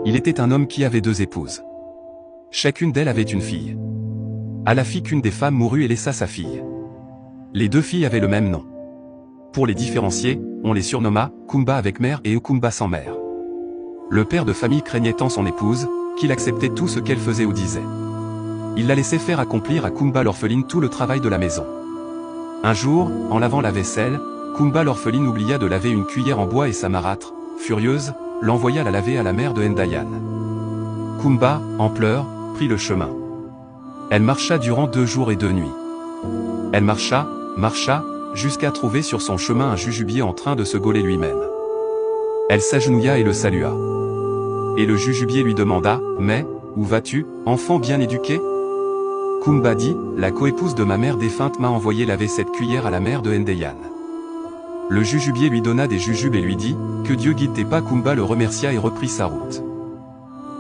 Il était un homme qui avait 2 épouses. Chacune d'elles avait une fille. À la fille qu'une des femmes mourut et laissa sa fille. Les 2 filles avaient le même nom. Pour les différencier, on les surnomma Kumba avec mère et Ukumba sans mère. Le père de famille craignait tant son épouse, qu'il acceptait tout ce qu'elle faisait ou disait. Il la laissait faire accomplir à Kumba l'orpheline tout le travail de la maison. Un jour, en lavant la vaisselle, Kumba l'orpheline oublia de laver une cuillère en bois et sa marâtre, furieuse, l'envoya la laver à la mère de Ndayan. Kumba, en pleurs, prit le chemin. Elle marcha durant 2 jours et 2 nuits. Elle marcha, jusqu'à trouver sur son chemin un jujubier en train de se gauler lui-même. Elle s'agenouilla et le salua. Et le jujubier lui demanda, « Mais, où vas-tu, enfant bien éduqué ?» Kumba dit, « La coépouse de ma mère défunte m'a envoyé laver cette cuillère à la mère de Ndayan. » Le jujubier lui donna des jujubes et lui dit, « Que Dieu guide tes pas. » Kumba le remercia et reprit sa route.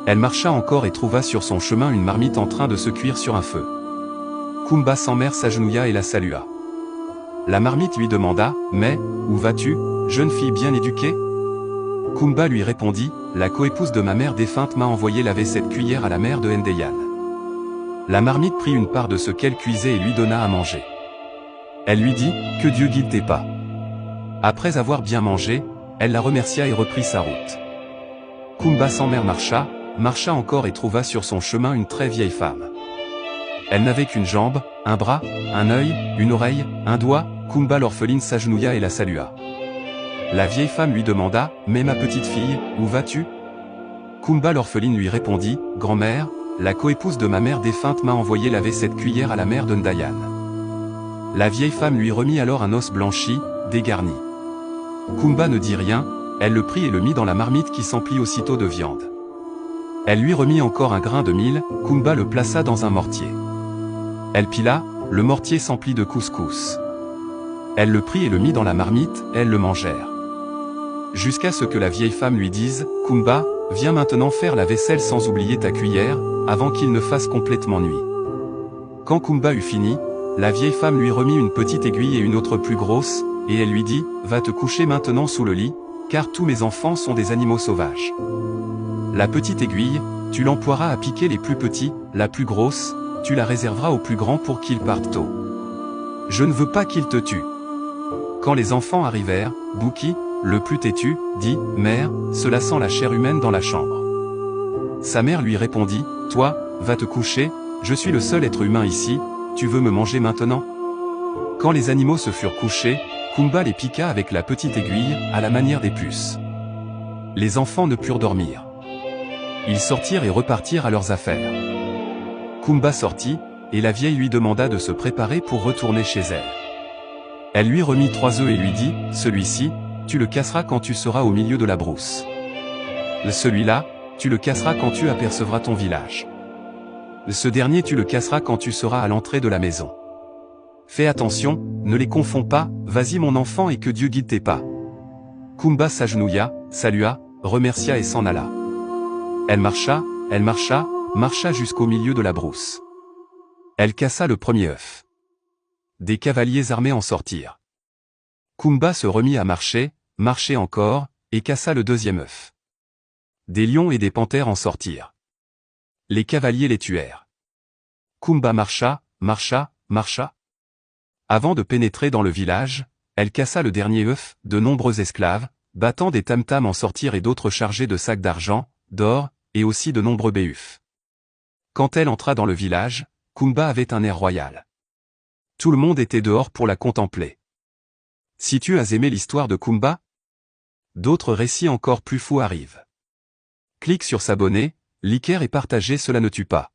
Elle marcha encore et trouva sur son chemin une marmite en train de se cuire sur un feu. Kumba sans mère s'agenouilla et la salua. La marmite lui demanda, « Mais, où vas-tu, jeune fille bien éduquée ?» Kumba lui répondit, « La coépouse de ma mère défunte m'a envoyé laver cette cuillère à la mère de Ndayan. » La marmite prit une part de ce qu'elle cuisait et lui donna à manger. Elle lui dit, « Que Dieu guide tes pas. » Après avoir bien mangé, elle la remercia et reprit sa route. Kumba sans mère marcha encore et trouva sur son chemin une très vieille femme. Elle n'avait qu'une jambe, un bras, un œil, une oreille, un doigt. Kumba l'orpheline s'agenouilla et la salua. La vieille femme lui demanda, « Mais ma petite fille, où vas-tu ?» Kumba l'orpheline lui répondit, « Grand-mère, la coépouse de ma mère défunte m'a envoyé laver cette cuillère à la mère de Ndayan. » La vieille femme lui remit alors un os blanchi, dégarni. Kumba ne dit rien, elle le prit et le mit dans la marmite qui s'emplit aussitôt de viande. Elle lui remit encore un grain de mil, Kumba le plaça dans un mortier. Elle pila, le mortier s'emplit de couscous. Elle le prit et le mit dans la marmite, elles le mangèrent. Jusqu'à ce que la vieille femme lui dise, « Kumba, viens maintenant faire la vaisselle sans oublier ta cuillère, avant qu'il ne fasse complètement nuit. » Quand Kumba eut fini, la vieille femme lui remit une petite aiguille et une autre plus grosse, et elle lui dit, « Va te coucher maintenant sous le lit, car tous mes enfants sont des animaux sauvages. La petite aiguille, tu l'emploieras à piquer les plus petits, la plus grosse, tu la réserveras aux plus grands pour qu'ils partent tôt. Je ne veux pas qu'ils te tuent. » Quand les enfants arrivèrent, Bouki, le plus têtu, dit, « Mère, cela sent la chair humaine dans la chambre. » Sa mère lui répondit, « Toi, va te coucher, je suis le seul être humain ici, tu veux me manger maintenant ?» Quand les animaux se furent couchés, Kumba les piqua avec la petite aiguille, à la manière des puces. Les enfants ne purent dormir. Ils sortirent et repartirent à leurs affaires. Kumba sortit, et la vieille lui demanda de se préparer pour retourner chez elle. Elle lui remit 3 œufs et lui dit, « Celui-ci, tu le casseras quand tu seras au milieu de la brousse. Celui-là, tu le casseras quand tu apercevras ton village. Ce dernier tu le casseras quand tu seras à l'entrée de la maison. Fais attention, ne les confonds pas, vas-y mon enfant et que Dieu guide tes pas. » Kumba s'agenouilla, salua, remercia et s'en alla. Elle marcha jusqu'au milieu de la brousse. Elle cassa le premier œuf. Des cavaliers armés en sortirent. Kumba se remit à marcher encore, et cassa le deuxième œuf. Des lions et des panthères en sortirent. Les cavaliers les tuèrent. Kumba marcha. Avant de pénétrer dans le village, elle cassa le dernier œuf, de nombreux esclaves, battant des tam-tams en sortirent et d'autres chargés de sacs d'argent, d'or, et aussi de nombreux béhufs. Quand elle entra dans le village, Kumba avait un air royal. Tout le monde était dehors pour la contempler. Si tu as aimé l'histoire de Kumba, d'autres récits encore plus fous arrivent. Clique sur s'abonner, liker et partager, cela ne tue pas.